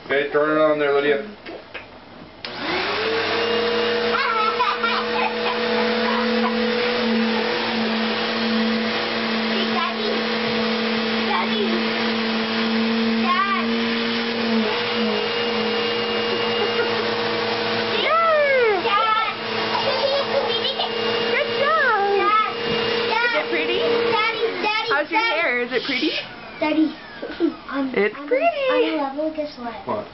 Okay, turn it on there, Lydia. How's your hair? Is it pretty? Daddy, It's pretty. On a level, guess what? What?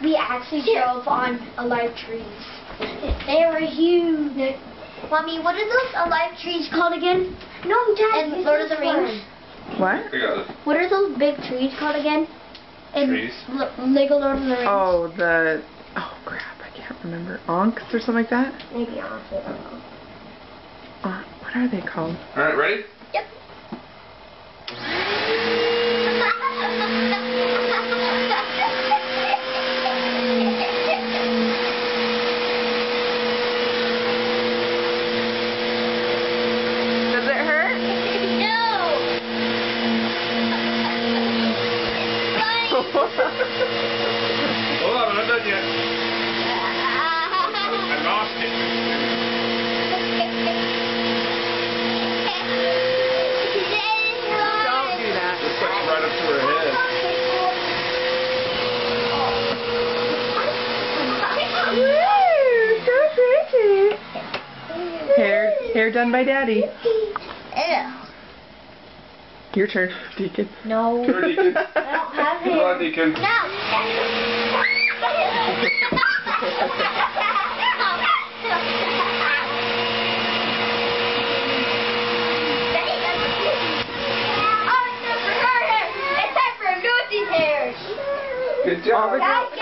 We actually drove on alive trees. They were huge. Mommy, what are those alive trees called again? No, Dad. And Lord of the Rings. What? I got it. What are those big trees called again? Trees? Lego Lord of the Rings. Oh, oh crap, I can't remember. Onks or something like that? Maybe honestly, I don't know. What are they called? Alright, ready? Yep. Does it hurt? No. Hold on, I'm not done yet. I lost it. Don't do that. This stuck's right up to her head. Woo, so pretty. Hair done by Daddy. Ew. Your turn, Deacon. No. Come here, Deacon. I don't have Come hair. on, Deacon. Good job. All the girls.